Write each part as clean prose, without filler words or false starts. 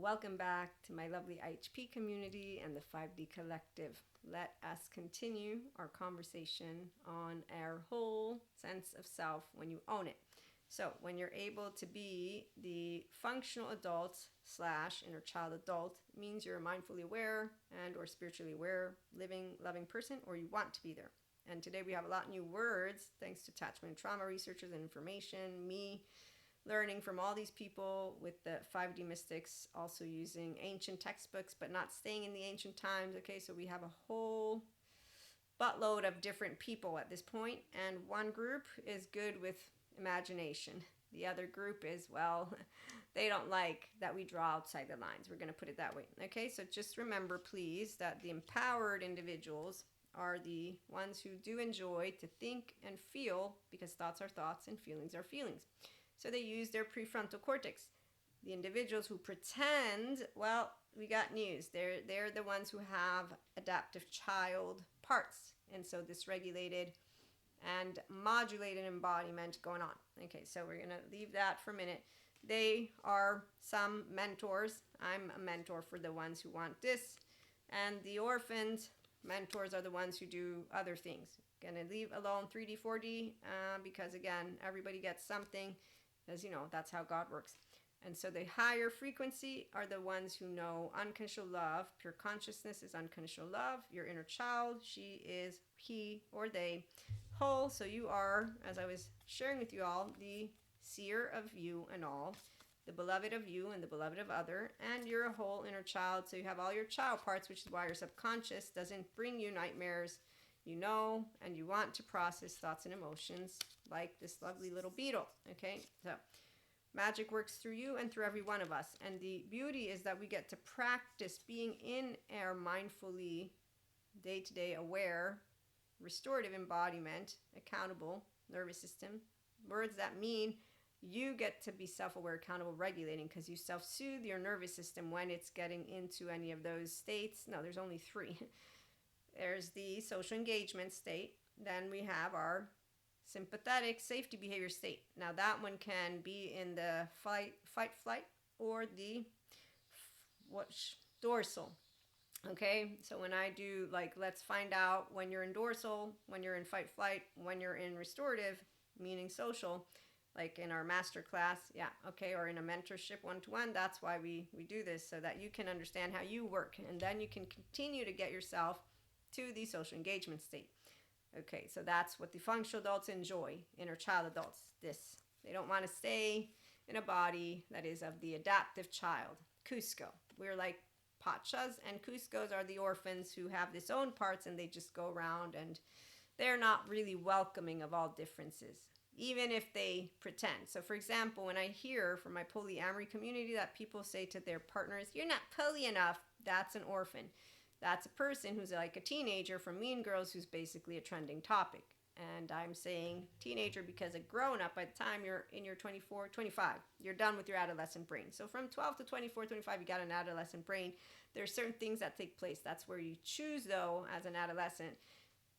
Welcome back to my lovely IHP community and the 5D collective. Let us continue our conversation on our whole sense of self when you own it. So when you're able to be the functional adult slash inner child adult, means you're mindfully aware and or spiritually aware, living, loving person, or you want to be there. And today we have a lot of new words thanks to attachment and trauma researchers and information, me learning from all these people with the 5D mystics, also using ancient textbooks, but not staying in the ancient times. Okay, so we have a whole buttload of different people at this point, and one group is good with imagination. The other group is, well, they don't like that we draw outside the lines. We're going to put it that way. Okay, so just remember, please, that the empowered individuals are the ones who do enjoy to think and feel, because thoughts are thoughts and feelings are feelings. So they use their prefrontal cortex. The individuals who pretend, well, we got news. They're the ones who have adaptive child parts. And so dysregulated and modulated embodiment going on. Okay, so we're going to leave that for a minute. They are some mentors. I'm a mentor for the ones who want this. And the orphans, mentors, are the ones who do other things. Going to leave alone 3D, 4D, because again, everybody gets something. As you know, that's how God works. And so the higher frequency are the ones who know unconditional love. Pure consciousness is unconditional love. Your inner child, she is, he or they, whole. So you are, as I was sharing with you all, the seer of you and all, the beloved of you and the beloved of other, and you're a whole inner child. So you have all your child parts, which is why your subconscious doesn't bring you nightmares. You know, and you want to process thoughts and emotions like this lovely little beetle. Okay, so magic works through you and through every one of us. And the beauty is that we get to practice being in our mindfully, day-to-day aware, restorative embodiment, accountable nervous system. Words that mean you get to be self-aware, accountable, regulating, because you self-soothe your nervous system when it's getting into any of those states. No, there's only three. There's the social engagement state. Then we have our sympathetic safety behavior state. Now that one can be in the fight, flight, or the dorsal. Okay, so when I do like, let's find out when you're in dorsal, when you're in fight, flight, when you're in restorative, meaning social, like in our master class, yeah, okay, or in a mentorship one-to-one, that's why we do this, so that you can understand how you work, and then you can continue to get yourself to the social engagement state. Okay, so that's what the functional adults enjoy, inner child adults. This, they don't want to stay in a body that is of the adaptive child. Cusco, we're like Pachas, and Cuscos are the orphans who have this own parts, and they just go around, and they're not really welcoming of all differences, even if they pretend. So for example, when I hear from my polyamory community that people say to their partners, you're not poly enough, that's an orphan. That's a person who's like a teenager from Mean Girls, who's basically a trending topic. And I'm saying teenager because a grown-up, by the time you're in your 24, 25, you're done with your adolescent brain. So from 12 to 24, 25, you got an adolescent brain. There are certain things that take place. That's where you choose, though, as an adolescent,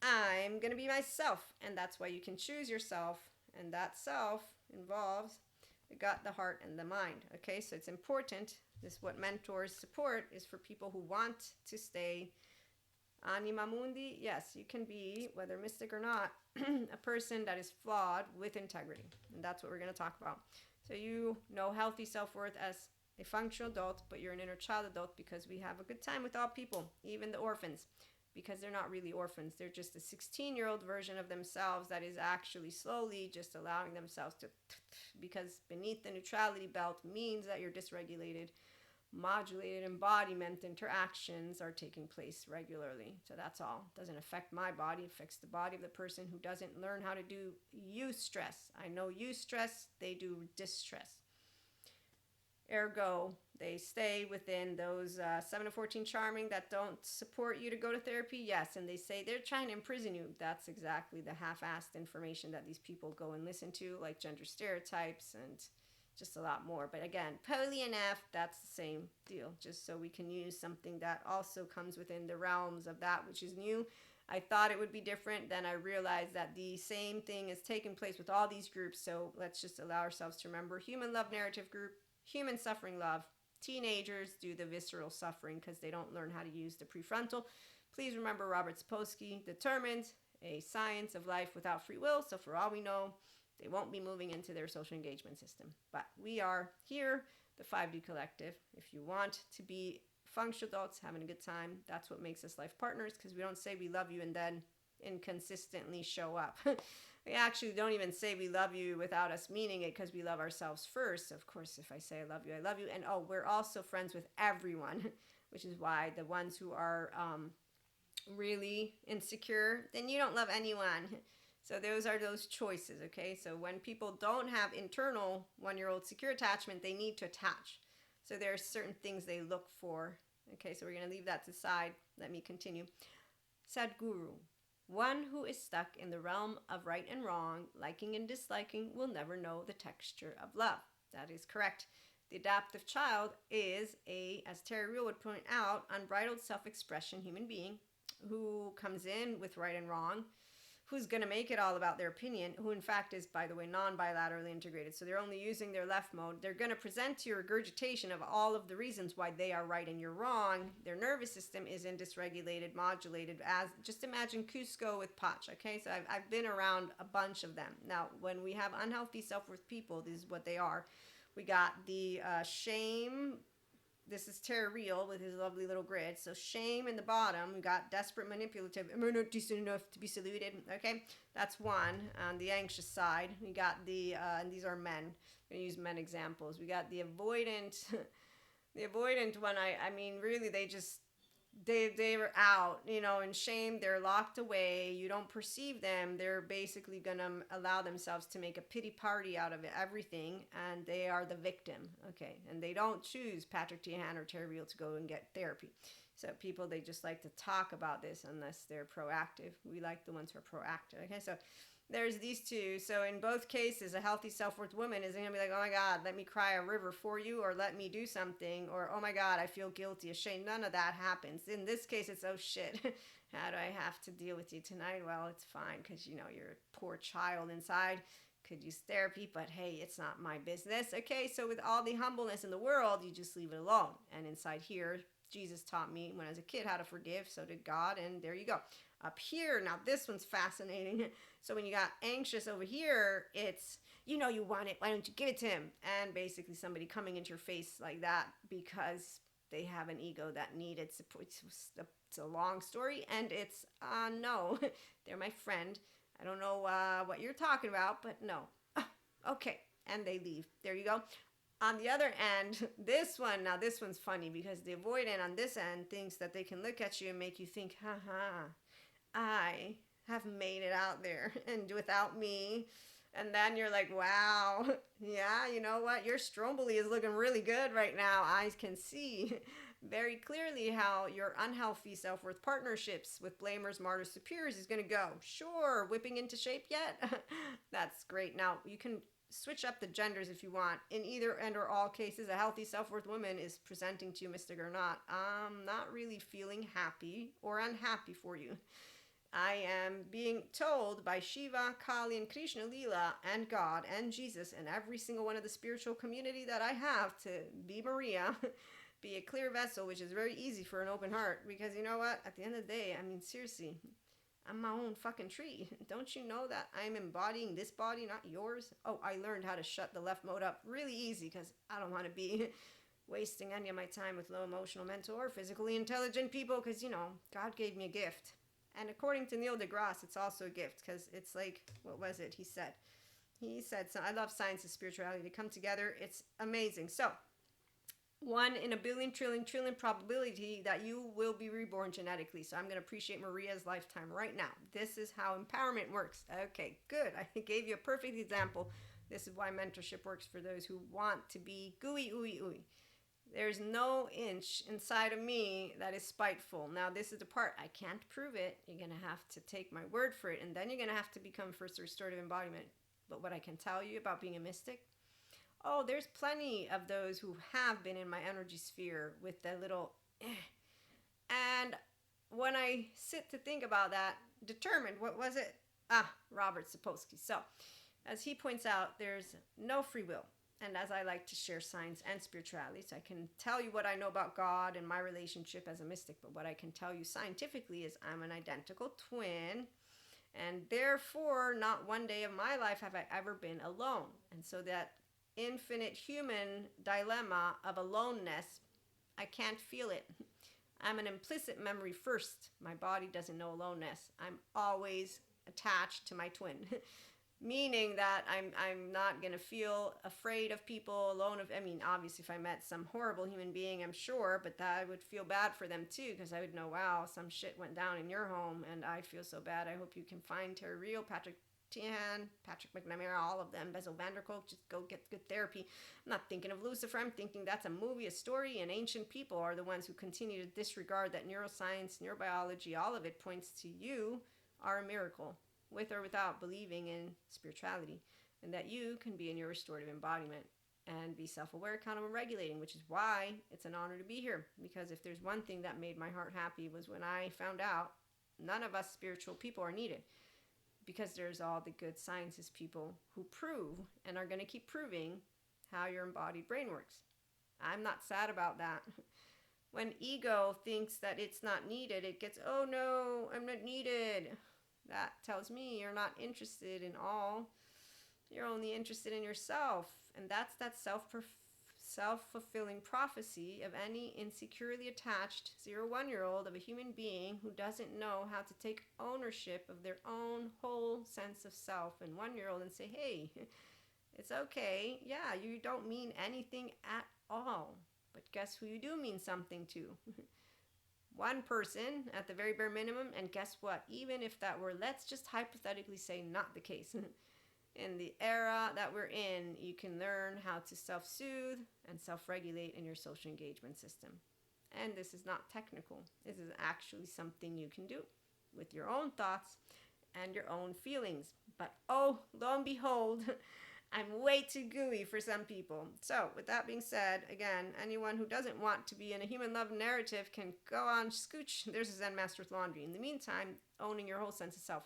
I'm going to be myself. And that's why you can choose yourself. And that self involves the gut, the heart, and the mind. Okay, so it's important. This is what mentors support, is for people who want to stay anima mundi. Yes, you can be, whether mystic or not, a person that is flawed with integrity. And that's what we're going to talk about. So you know healthy self-worth as a functional adult, but you're an inner child adult, because we have a good time with all people, even the orphans, because they're not really orphans. They're just a 16-year-old version of themselves that is actually slowly just allowing themselves to, because beneath the neutrality belt means that you're dysregulated. Modulated embodiment interactions are taking place regularly. So that's all. It doesn't affect my body. It affects the body of the person who doesn't learn how to do eustress. I know eustress, they do distress. Ergo, they stay within those 7 to 14 charming that don't support you to go to therapy. Yes, and they say they're trying to imprison you. That's exactly the half-assed information that these people go and listen to, like gender stereotypes and just a lot more. But again, poly and F, that's the same deal, just so we can use something that also comes within the realms of that which is new. I thought it would be different, then I realized that the same thing is taking place with all these groups. So let's just allow ourselves to remember human love narrative group, human suffering love, Teenagers do the visceral suffering because they don't learn how to use the prefrontal. Please remember Robert Sapolsky determined a science of life without free will. So for all we know, they won't be moving into their social engagement system. But we are here, the 5D Collective. If you want to be functional adults having a good time, that's what makes us life partners, because we don't say we love you and then inconsistently show up. We actually don't even say we love you without us meaning it, because we love ourselves first. Of course, if I say I love you, I love you. And we're also friends with everyone, which is why the ones who are really insecure, then you don't love anyone. So those are those choices, okay? So when people don't have internal 1-year-old secure attachment, they need to attach. So there are certain things they look for. Okay, so we're going to leave that to the side. Let me continue. Sadhguru, one who is stuck in the realm of right and wrong, liking and disliking, will never know the texture of love. That is correct. The adaptive child is as Terry Real would point out, unbridled self-expression human being who comes in with right and wrong, who's going to make it all about their opinion, who in fact is, by the way, non-bilaterally integrated. So they're only using their left mode. They're going to present to you a regurgitation of all of the reasons why they are right and you're wrong. Their nervous system is dysregulated, modulated, as just imagine Cusco with Pach, okay? So I've been around a bunch of them. Now, when we have unhealthy self-worth people, this is what they are. We got the shame. This is Terry Real with his lovely little grid. So shame in the bottom. We got desperate, manipulative. Am I not decent enough to be saluted? Okay, that's one. On the anxious side, we got the, and these are men. I'm going to use men examples. We got the avoidant. The avoidant one, I mean, really, they were out, in shame. They're locked away. You don't perceive them. They're basically going to allow themselves to make a pity party out of everything, and they are the victim. Okay, and they don't choose Patrick Tiahan or Terry Real to go and get therapy. So people, they just like to talk about this unless they're proactive. We like the ones who are proactive. Okay, so there's these two. So in both cases, a healthy self-worth woman is going to be like, oh my God, let me cry a river for you, or let me do something, or oh my God, I feel guilty, ashamed. None of that happens. In this case, it's, oh shit, how do I have to deal with you tonight? Well, it's fine, because you're a poor child inside, could use therapy, but hey, it's not my business. Okay, so with all the humbleness in the world, you just leave it alone. And inside here, Jesus taught me when I was a kid how to forgive, so did God, and there you go. Up here, now this one's fascinating. So when you got anxious over here, it's, you want it, why don't you give it to him? And basically somebody coming into your face like that because they have an ego that needed support. It's a long story, and it's, no, they're my friend. I don't know what you're talking about, but no. Okay, and they leave. There you go. On the other end, this one's funny, because the avoidant on this end thinks that they can look at you and make you think, haha, I have made it out there, and without me. And then you're like, wow, yeah, you know what? Your stromboli is looking really good right now. I can see very clearly how your unhealthy self-worth partnerships with blamers, martyrs, superiors is going to go. Sure, whipping into shape yet? That's great. Now, you can switch up the genders if you want. In either and or all cases, a healthy self-worth woman is presenting to you, mystic or not, I'm not really feeling happy or unhappy for you. I am being told by Shiva, Kali, and Krishna, Leela, and God, and Jesus, and every single one of the spiritual community that I have to be Maria, be a clear vessel, which is very easy for an open heart, because you know what? At the end of the day, I mean, seriously, I'm my own fucking tree. Don't you know that I'm embodying this body, not yours? Oh, I learned how to shut the left mode up really easy, because I don't want to be wasting any of my time with low emotional, mental, or physically intelligent people, because, God gave me a gift. And according to Neil deGrasse, it's also a gift, because it's like, what was it he said? So I love science and spirituality. They come together. It's amazing. So, 1 in a billion, trillion probability that you will be reborn genetically. So I'm going to appreciate Maria's lifetime right now. This is how empowerment works. Okay, good. I gave you a perfect example. This is why mentorship works for those who want to be gooey, ooey, ooey. There's no inch inside of me that is spiteful. Now, this is the part. I can't prove it. You're going to have to take my word for it, and then you're going to have to become first restorative embodiment. But what I can tell you about being a mystic, oh, there's plenty of those who have been in my energy sphere with the little And when I sit to think about that, determined, what was it? Robert Sapolsky. So, as he points out, there's no free will. And as I like to share science and spirituality, so I can tell you what I know about God and my relationship as a mystic, but what I can tell you scientifically is I'm an identical twin, and therefore not one day of my life have I ever been alone. And so that infinite human dilemma of aloneness, I can't feel it. I'm an implicit memory first. My body doesn't know aloneness. I'm always attached to my twin. Meaning that I'm not going to feel afraid of people, alone of, I mean, obviously if I met some horrible human being, I'm sure, but that I would feel bad for them too, because I would know, wow, some shit went down in your home and I feel so bad. I hope you can find Terry Real, Patrick Tiahan, Patrick McNamara, all of them, Bezel Vanderkolk, just go get good therapy. I'm not thinking of Lucifer, I'm thinking that's a movie, a story, and ancient people are the ones who continue to disregard that neuroscience, neurobiology, all of it points to you are a miracle, with or without believing in spirituality, and that you can be in your restorative embodiment and be self-aware, accountable, and regulating, which is why it's an honor to be here. Because if there's one thing that made my heart happy was when I found out none of us spiritual people are needed, because there's all the good sciences people who prove and are going to keep proving how your embodied brain works. I'm not sad about that. When ego thinks that it's not needed, it gets, oh no, I'm not needed. That tells me you're not interested in all. You're only interested in yourself. And that's that self-fulfilling prophecy of any insecurely attached 0-1-year-old of a human being who doesn't know how to take ownership of their own whole sense of self. And 1-year-old and say, hey, it's okay. Yeah, you don't mean anything at all. But guess who you do mean something to? One person at the very bare minimum, and guess what? Even if that were, let's just hypothetically say, not the case. In the era that we're in, you can learn how to self-soothe and self-regulate in your social engagement system. And this is not technical. This is actually something you can do with your own thoughts and your own feelings. But oh, lo and behold, I'm way too gooey for some people. So with that being said, again, anyone who doesn't want to be in a human love narrative can go on scooch. There's a Zen master with laundry. In the meantime, owning your whole sense of self.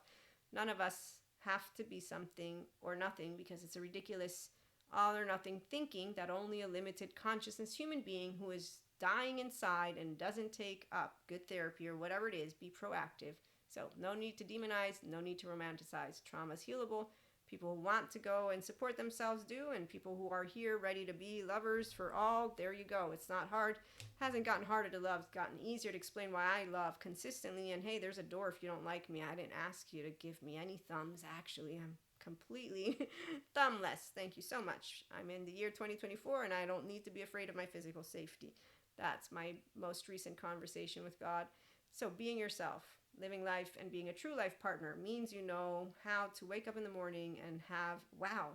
None of us have to be something or nothing, because it's a ridiculous all or nothing thinking that only a limited consciousness human being who is dying inside and doesn't take up good therapy or whatever it is, be proactive. So no need to demonize, no need to romanticize. Trauma is healable. People who want to go and support themselves do, and people who are here ready to be lovers for all, there you go. It's not hard. Hasn't gotten harder to love. It's gotten easier to explain why I love consistently. And hey, there's a door if you don't like me. I didn't ask you to give me any thumbs. Actually, I'm completely thumbless. Thank you so much. I'm in the year 2024 and I don't need to be afraid of my physical safety. That's my most recent conversation with God. So being yourself, living life, and being a true life partner means you know how to wake up in the morning and have, wow,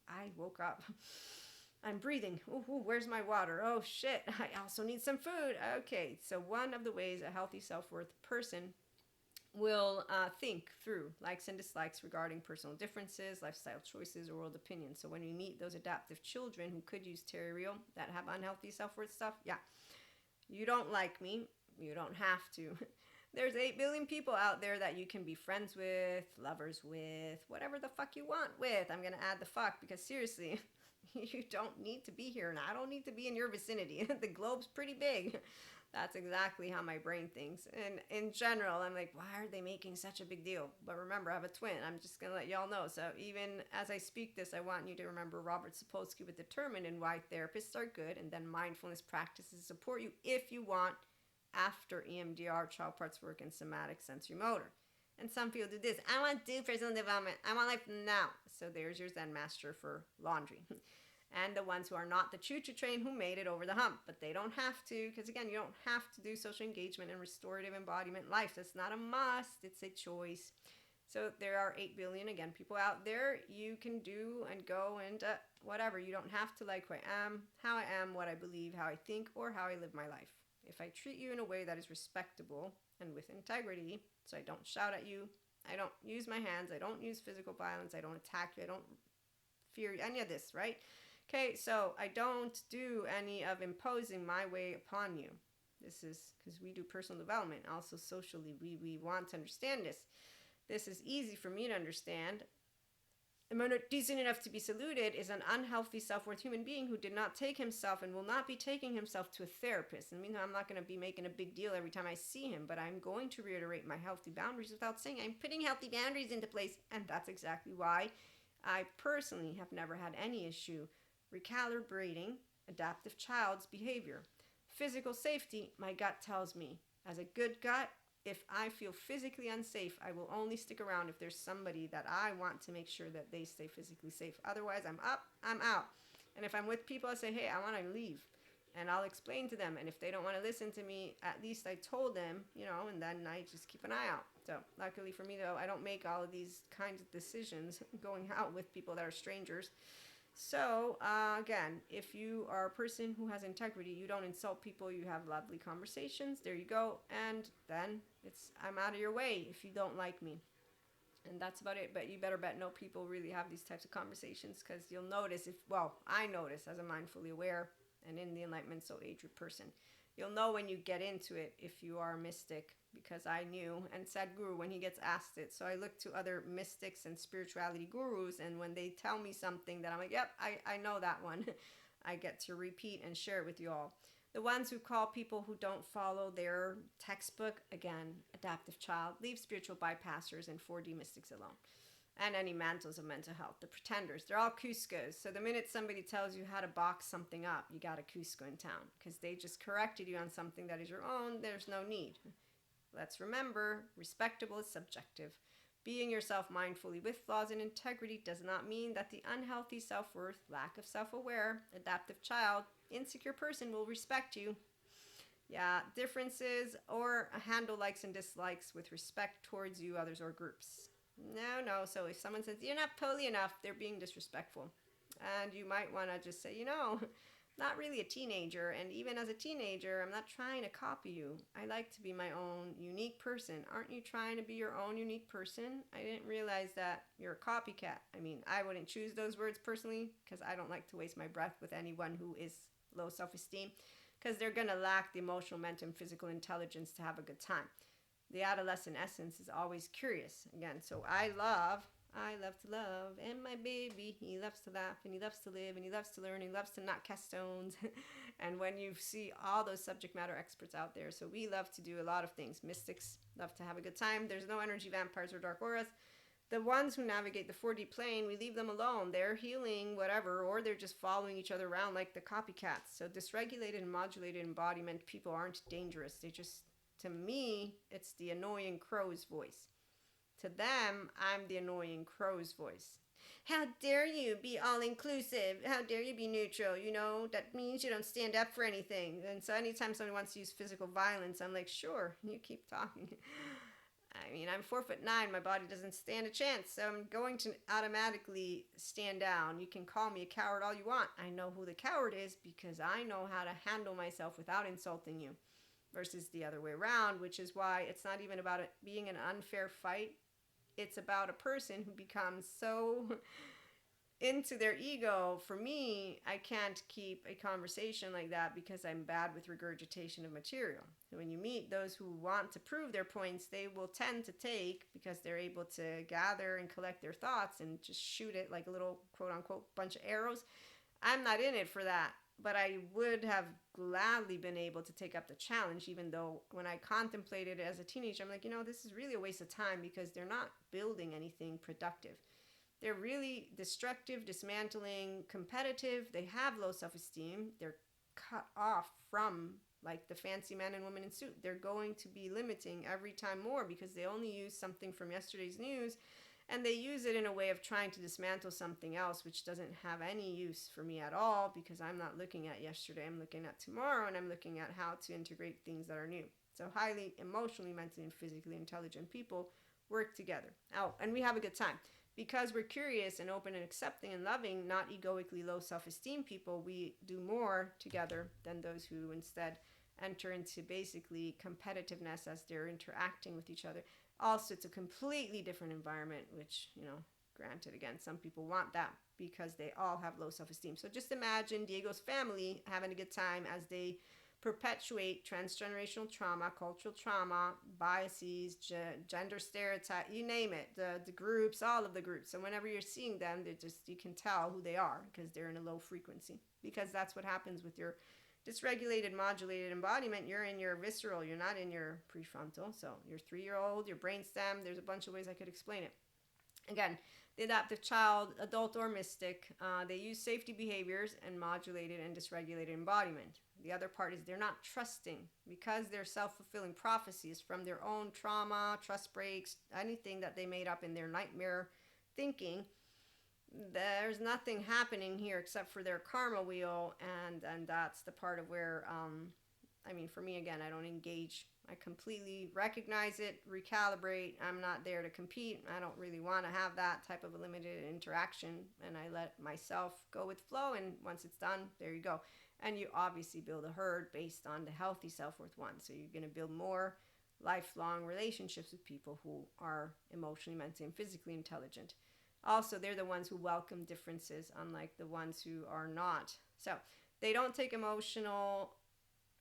I woke up. I'm breathing. Ooh, where's my water? Oh shit, I also need some food. Okay, so one of the ways a healthy self-worth person will think through likes and dislikes regarding personal differences, lifestyle choices, or world opinions. So when we meet those adaptive children who could use Terry Real that have unhealthy self-worth stuff, yeah, you don't like me, you don't have to. There's 8 billion people out there that you can be friends with, lovers with, whatever the fuck you want with. I'm going to add the fuck because seriously, you don't need to be here and I don't need to be in your vicinity. The globe's pretty big. That's exactly how my brain thinks. And in general, I'm like, why are they making such a big deal? But remember, I have a twin. I'm just going to let y'all know. So even as I speak this, I want you to remember Robert Sapolsky with Determined and why therapists are good, and then mindfulness practices support you if you want after EMDR, child parts work, and somatic sensory motor. And some people do this. I want to do personal development. I want life now. So there's your Zen master for laundry. And the ones who are not the choo-choo train who made it over the hump. But they don't have to, because again, you don't have to do social engagement and restorative embodiment life. That's not a must. It's a choice. So there are 8 billion, again, people out there. You can do and go and whatever. You don't have to like who I am, how I am, what I believe, how I think, or how I live my life. If I treat you in a way that is respectable and with integrity, so I don't shout at you, I don't use my hands, I don't use physical violence, I don't attack you, I don't fear any of this, right? Okay, so I don't do any of imposing my way upon you. This is because we do personal development. Also socially, we want to understand this. This is easy for me to understand. A man not decent enough to be saluted is an unhealthy self-worth human being who did not take himself and will not be taking himself to a therapist. I mean, I'm not going to be making a big deal every time I see him, but I'm going to reiterate my healthy boundaries without saying I'm putting healthy boundaries into place. And that's exactly why I personally have never had any issue recalibrating adaptive child's behavior. Physical safety, my gut tells me, as a good gut, if I feel physically unsafe, I will only stick around if there's somebody that I want to make sure that they stay physically safe. Otherwise, I'm up, I'm out. And if I'm with people, I say, hey, I want to leave. And I'll explain to them. And if they don't want to listen to me, at least I told them, and then I just keep an eye out. So luckily for me, though, I don't make all of these kinds of decisions going out with people that are strangers. So, again, if you are a person who has integrity, you don't insult people, you have lovely conversations, there you go, and then I'm out of your way if you don't like me. And that's about it, but you better bet no people really have these types of conversations, because you'll notice I notice as a mindfully aware and in the Enlightenment Soul Age person, you'll know when you get into it if you are a mystic, because I knew, and Sadhguru, when he gets asked it. So I look to other mystics and spirituality gurus, and when they tell me something that I'm like, yep, I know that one, I get to repeat and share it with you all. The ones who call people who don't follow their textbook, again, adaptive child, leave spiritual bypassers and 4D mystics alone. And any mantles of mental health. The pretenders, they're all Cuscos. So the minute somebody tells you how to box something up, you got a Cusco in town, because they just corrected you on something that is your own. There's no need. Let's remember, respectable is subjective. Being yourself mindfully with flaws and integrity does not mean that the unhealthy self-worth, lack of self-aware, adaptive child, insecure person will respect you. Yeah, differences or handle likes and dislikes with respect towards you, others, or groups. No. So if someone says, you're not poly enough, they're being disrespectful. And you might want to just say, not really a teenager, and even as a teenager, I'm not trying to copy you. I like to be my own unique person. Aren't you trying to be your own unique person? I didn't realize that you're a copycat. I mean, I wouldn't choose those words personally, because I don't like to waste my breath with anyone who is low self-esteem, because they're going to lack the emotional, mental, and physical intelligence to have a good time. The adolescent essence is always curious. Again, so I love to love, and my baby, he loves to laugh, and he loves to live, and he loves to learn, and he loves to not cast stones. And when you see all those subject matter experts out there, so we love to do a lot of things. Mystics love to have a good time. There's no energy vampires or dark auras. The ones who navigate the 4D plane, we leave them alone. They're healing whatever, or they're just following each other around like the copycats. So dysregulated and modulated embodiment people aren't dangerous. They just, to me, it's the annoying crow's voice. To them, I'm the annoying crow's voice. How dare you be all-inclusive? How dare you be neutral? That means you don't stand up for anything. And so anytime somebody wants to use physical violence, I'm like, sure, you keep talking. I mean, I'm 4'9", my body doesn't stand a chance, so I'm going to automatically stand down. You can call me a coward all you want. I know who the coward is, because I know how to handle myself without insulting you, versus the other way around, which is why it's not even about it being an unfair fight. It's about a person who becomes so into their ego. For me, I can't keep a conversation like that because I'm bad with regurgitation of material. So when you meet those who want to prove their points, they will tend to take, because they're able to gather and collect their thoughts and just shoot it like a little quote-unquote bunch of arrows. I'm not in it for that. But I would have gladly been able to take up the challenge, even though when I contemplated it as a teenager, I'm like, this is really a waste of time, because they're not building anything productive. They're really destructive, dismantling, competitive. They have low self-esteem. They're cut off from like the fancy man and woman in suit. They're going to be limiting every time more, because they only use something from yesterday's news, and they use it in a way of trying to dismantle something else, which doesn't have any use for me at all, because I'm not looking at yesterday. I'm looking at tomorrow, and I'm looking at how to integrate things that are new. So highly emotionally, mentally, and physically intelligent people work together. Oh, and we have a good time. Because we're curious and open and accepting and loving, not egoically low self-esteem people, we do more together than those who instead enter into basically competitiveness as they're interacting with each other. Also, it's a completely different environment, which, granted, again, some people want that because they all have low self-esteem. So just imagine Diego's family having a good time as they perpetuate transgenerational trauma, cultural trauma, biases, gender stereotype, you name it, the groups, all of the groups. So whenever you're seeing them, they're just, you can tell who they are because they're in a low frequency. Because that's what happens with your dysregulated, modulated embodiment. You're in your visceral, you're not in your prefrontal. So your 3-year-old, your brainstem, there's a bunch of ways I could explain it. Again, the adaptive child, adult or mystic, they use safety behaviors and modulated and dysregulated embodiment. The other part is they're not trusting because they're self-fulfilling prophecies from their own trauma, trust breaks, anything that they made up in their nightmare thinking. There's nothing happening here except for their karma wheel, and that's the part of where, for me, again, I don't engage. I completely recognize it, recalibrate. I'm not there to compete. I don't really want to have that type of a limited interaction, and I let myself go with flow, and once it's done, there you go. And you obviously build a herd based on the healthy self-worth one. So you're going to build more lifelong relationships with people who are emotionally, mentally, and physically intelligent. Also, they're the ones who welcome differences, unlike the ones who are not. So they don't take emotional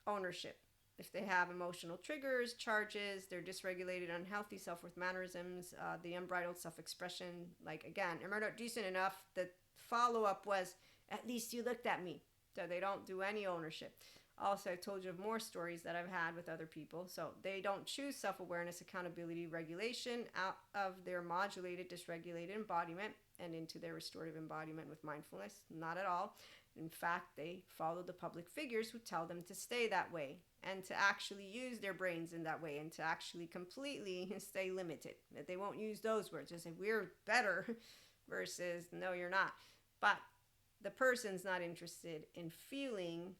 ownership. If they have emotional triggers, charges, they're dysregulated, unhealthy self-worth mannerisms, the unbridled self-expression, like, again, am I not decent enough? The follow-up was, at least you looked at me. So they don't do any ownership. Also, I've told you of more stories that I've had with other people. So they don't choose self-awareness, accountability, regulation out of their modulated, dysregulated embodiment and into their restorative embodiment with mindfulness. Not at all. In fact, they follow the public figures who tell them to stay that way and to actually use their brains in that way and to actually completely stay limited. That they won't use those words. Just say, we're better versus, no, you're not. But the person's not interested in feeling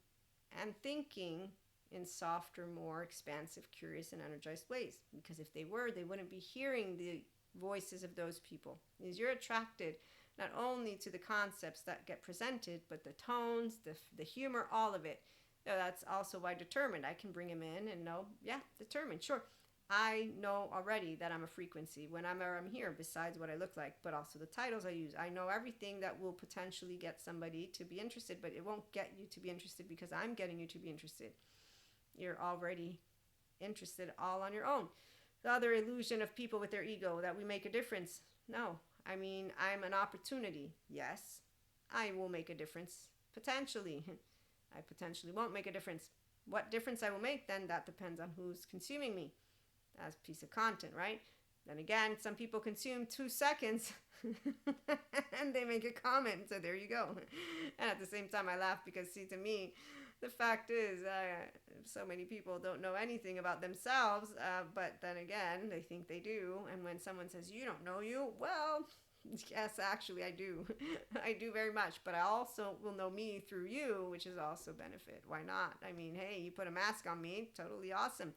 and thinking in softer, more expansive, curious, and energized ways. Because if they were, they wouldn't be hearing the voices of those people. Because you're attracted not only to the concepts that get presented, but the tones, the humor, all of it. So that's also why determined. I can bring him in and know, yeah, determined, sure. I know already that I'm a frequency whenever I'm here, besides what I look like, but also the titles I use. I know everything that will potentially get somebody to be interested, but it won't get you to be interested because I'm getting you to be interested. You're already interested all on your own. The other illusion of people with their ego, that we make a difference. No, I'm an opportunity. Yes, I will make a difference. Potentially. I potentially won't make a difference. What difference I will make, then that depends on who's consuming me as a piece of content, right? Then again, some people consume 2 seconds and they make a comment. So there you go. And at the same time, I laugh because, see, to me, the fact is, so many people don't know anything about themselves. But then again, they think they do. And when someone says, you don't know you, well, yes, actually, I do. I do very much. But I also will know me through you, which is also benefit. Why not? Hey, you put a mask on me. Totally awesome.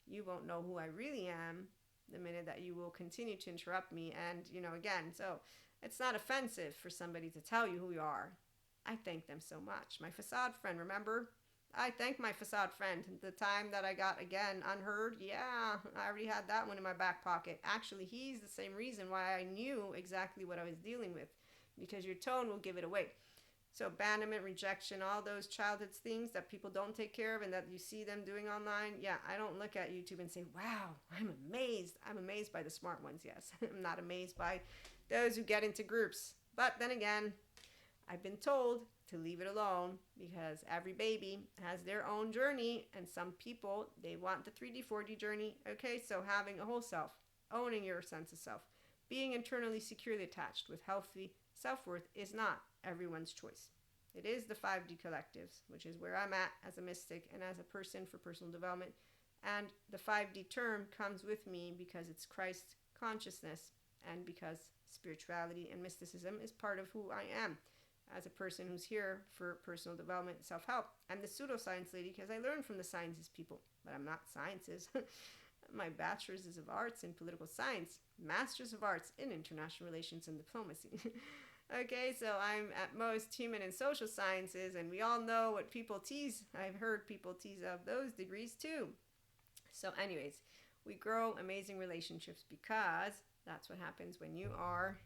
You won't know who I really am the minute that you will continue to interrupt me. And, again, so it's not offensive for somebody to tell you who you are. I thank them so much. My facade friend, remember? I thank my facade friend. The time that I got, again, unheard, yeah, I already had that one in my back pocket. Actually, he's the same reason why I knew exactly what I was dealing with, because your tone will give it away. So abandonment, rejection, all those childhood things that people don't take care of and that you see them doing online. Yeah, I don't look at YouTube and say, wow, I'm amazed. I'm amazed by the smart ones, yes. I'm not amazed by those who get into groups. But then again, I've been told to leave it alone because every baby has their own journey, and some people, they want the 3D, 4D journey. Okay, so having a whole self, owning your sense of self, being internally securely attached with healthy self-worth is not everyone's choice. It is the 5D collectives, which is where I'm at as a mystic and as a person for personal development. And the 5D term comes with me because it's Christ consciousness and because spirituality and mysticism is part of who I am as a person who's here for personal development, self-help. I'm the pseudoscience lady because I learned from the sciences people, but I'm not sciences. My bachelor's is of arts in political science, master's of arts in international relations and diplomacy. Okay, so I'm at most human and social sciences, and we all know what people tease. I've heard people tease of those degrees too. So anyways, we grow amazing relationships because that's what happens when you are,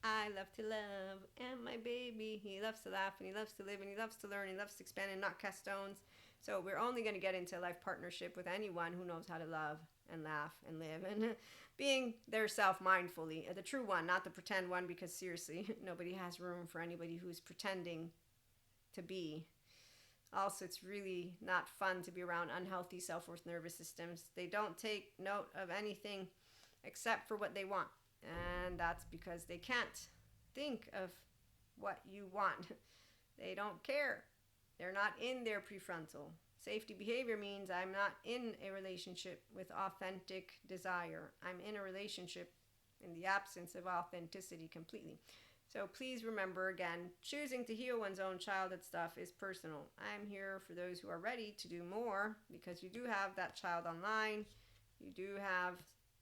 I love to love, and my baby, he loves to laugh, and he loves to live, and he loves to learn, he loves to expand and not cast stones. So we're only going to get into a life partnership with anyone who knows how to love and laugh and live and being their self mindfully, the true one, not the pretend one, because seriously, nobody has room for anybody who's pretending to be. Also, it's really not fun to be around unhealthy self-worth nervous systems. They don't take note of anything except for what they want. And that's because they can't think of what you want. They don't care. They're not in their prefrontal. Safety behavior means I'm not in a relationship with authentic desire. I'm in a relationship in the absence of authenticity completely. So please remember, again, choosing to heal one's own childhood stuff is personal. I'm here for those who are ready to do more, because you do have that child online. You do have,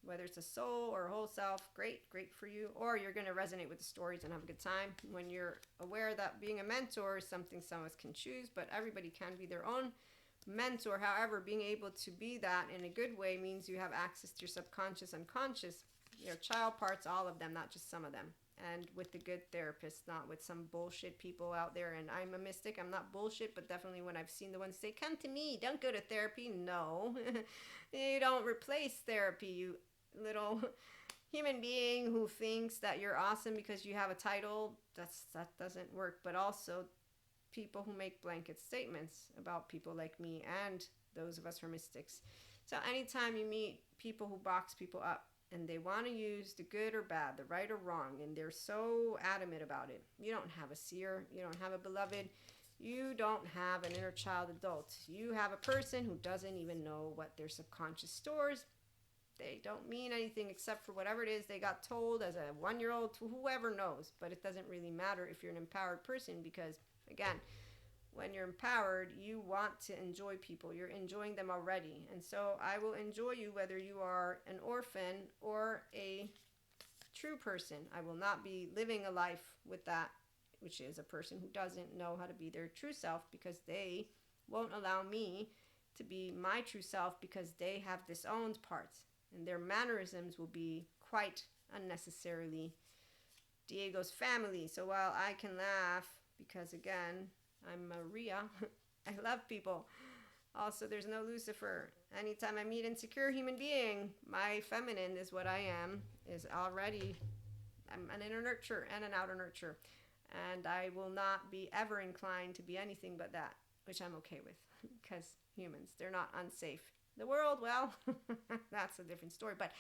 whether it's a soul or a whole self, great for you. Or you're going to resonate with the stories and have a good time. When you're aware that being a mentor is something some of us can choose, but everybody can be their own mentor. However, being able to be that in a good way means you have access to your subconscious, unconscious, your child parts, all of them, not just some of them. And with the good therapist, not with some bullshit people out there. And I'm a mystic, I'm not bullshit, but definitely when I've seen the ones say, come to me, don't go to therapy. No, you don't replace therapy, you little human being who thinks that you're awesome because you have a title. That doesn't work. But also people who make blanket statements about people like me and those of us who are mystics. So anytime you meet people who box people up, and they want to use the good or bad, the right or wrong, and they're so adamant about it. You don't have a seer. You don't have a beloved. You don't have an inner child adult. You have a person who doesn't even know what their subconscious stores. They don't mean anything except for whatever it is they got told as a 1-year-old to whoever knows. But it doesn't really matter if you're an empowered person, because, again, when you're empowered, you want to enjoy people. You're enjoying them already. And so I will enjoy you whether you are an orphan or a true person. I will not be living a life with that, which is a person who doesn't know how to be their true self, because they won't allow me to be my true self, because they have disowned parts. And their mannerisms will be quite unnecessarily Diego's family. So while I can laugh, because again, I'm Maria. I love people. Also, there's no Lucifer. Anytime I meet insecure human being, my feminine is what I am, is already, I'm an inner nurture and an outer nurture. And I will not be ever inclined to be anything but that, which I'm okay with, because humans, they're not unsafe. The world, well, that's a different story. But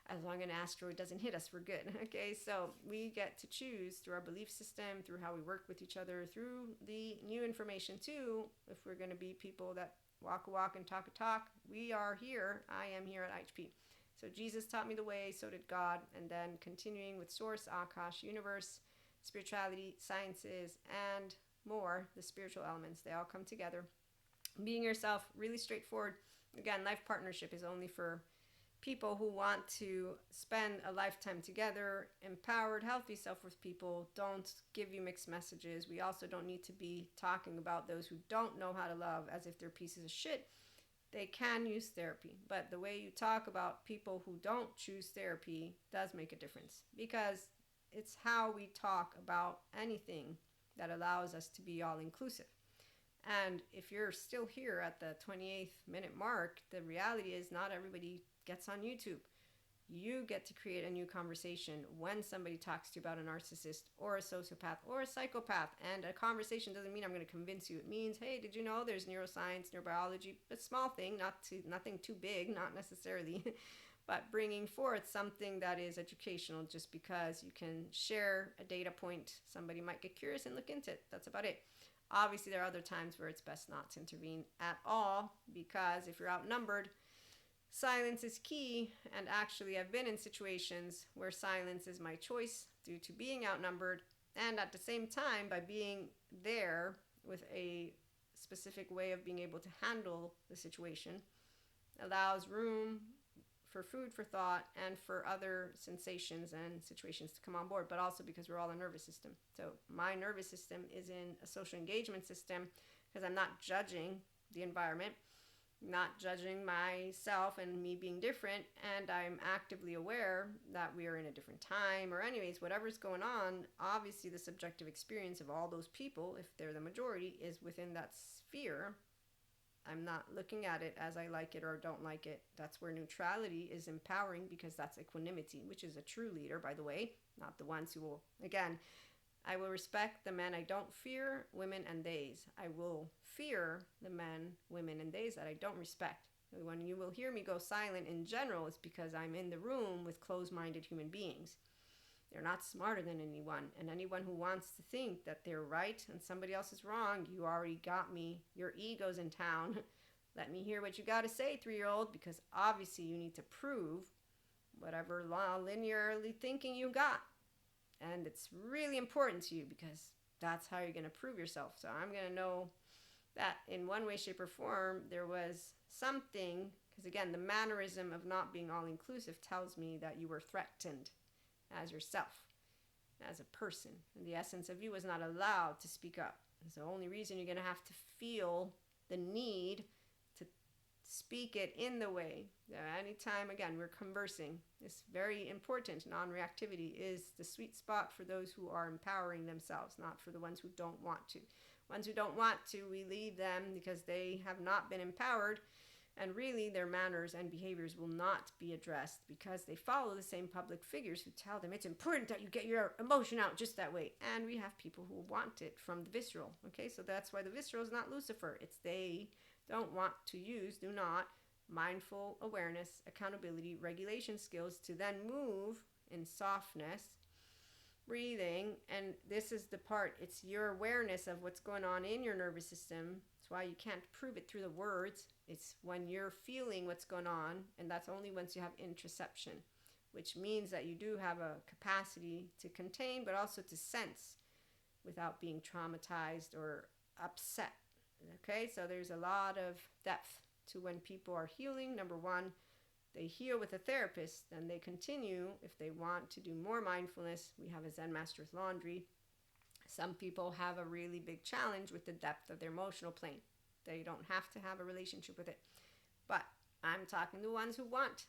as long as an asteroid doesn't hit us, we're good. Okay, so we get to choose through our belief system, through how we work with each other, through the new information too. If we're going to be people that walk a walk and talk a talk, we are here. I am here at IHP. So Jesus taught me the way, so did God. And then continuing with Source, Akash, Universe, spirituality, sciences, and more, the spiritual elements, they all come together. Being yourself, really straightforward. Again, life partnership is only for people who want to spend a lifetime together. Empowered, healthy self-worth people don't give you mixed messages. We also don't need to be talking about those who don't know how to love as if they're pieces of shit. They can use therapy, but the way you talk about people who don't choose therapy does make a difference, because it's how we talk about anything that allows us to be all inclusive. And if you're still here at the 28th minute mark, the reality is not everybody gets on YouTube. You get to create a new conversation when somebody talks to you about a narcissist or a sociopath or a psychopath. And a conversation doesn't mean I'm going to convince you. It means, hey, did you know there's neuroscience, neurobiology, a small thing, nothing too big, not necessarily, but bringing forth something that is educational. Just because you can share a data point, somebody might get curious and look into it. That's about it. Obviously, there are other times where it's best not to intervene at all, because if you're outnumbered, silence is key. And actually, I've been in situations where silence is my choice due to being outnumbered, and at the same time, by being there with a specific way of being able to handle the situation, allows room for food for thought and for other sensations and situations to come on board, but also because we're all a nervous system. So my nervous system is in a social engagement system, because I'm not judging the environment, not judging myself and me being different, and I'm actively aware that we are in a different time, or anyways, whatever's going on. Obviously, the subjective experience of all those people, if they're the majority, is within that sphere. I'm not looking at it as I like it or don't like it. That's where neutrality is empowering, because that's equanimity, which is a true leader, by the way, not the ones who will, again, I will respect the men I don't fear, women and theys. I will fear the men, women, and theys that I don't respect. When you will hear me go silent in general, it's because I'm in the room with closed-minded human beings. They're not smarter than anyone, and anyone who wants to think that they're right and somebody else is wrong, you already got me. Your ego's in town. Let me hear what you got to say, 3-year-old, because obviously you need to prove whatever linearly thinking you got. And it's really important to you, because that's how you're going to prove yourself. So I'm going to know that in one way, shape, or form, there was something, because again, the mannerism of not being all inclusive tells me that you were threatened as yourself, as a person. And the essence of you was not allowed to speak up. It's the only reason you're going to have to feel the need to speak it in the way that anytime, again, we're conversing, it's very important. Non-reactivity is the sweet spot for those who are empowering themselves, not for the ones who don't want to. Ones who don't want to, we leave them because they have not been empowered, and really their manners and behaviors will not be addressed because they follow the same public figures who tell them it's important that you get your emotion out just that way. And we have people who want it from the visceral. Okay, so that's why the visceral is not Lucifer. It's they don't want to use, do not, mindful awareness, accountability, regulation skills to then move in softness, breathing. And this is the part, it's your awareness of what's going on in your nervous system. That's why you can't prove it through the words. It's when you're feeling what's going on, and that's only once you have interoception, which means that you do have a capacity to contain, but also to sense without being traumatized or upset. Okay, so there's a lot of depth to when people are healing. Number one, they heal with a therapist, and they continue if they want to do more mindfulness. We have a Zen Master's Laundry. Some people have a really big challenge with the depth of their emotional plane. They don't have to have a relationship with it. But I'm talking to ones who want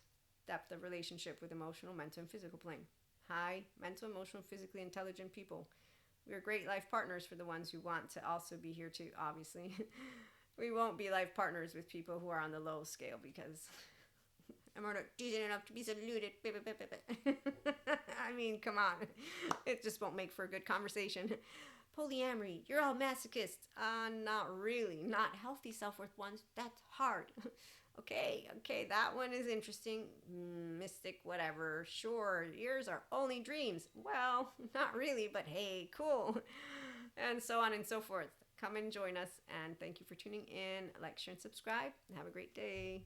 depth of relationship with emotional, mental, and physical plane. High mental, emotional, physically intelligent people. We're great life partners for the ones who want to also be here too, obviously. We won't be life partners with people who are on the low scale, because I'm not decent enough to be saluted. I mean, come on. It just won't make for a good conversation. Polyamory, you're all masochists. Not really. Not healthy self-worth ones. That's hard. Okay, that one is interesting. Mystic, whatever. Sure, yours are only dreams. Well, not really, but hey, cool. And so on and so forth. Come and join us, and thank you for tuning in. Like, share, and subscribe. Have a great day.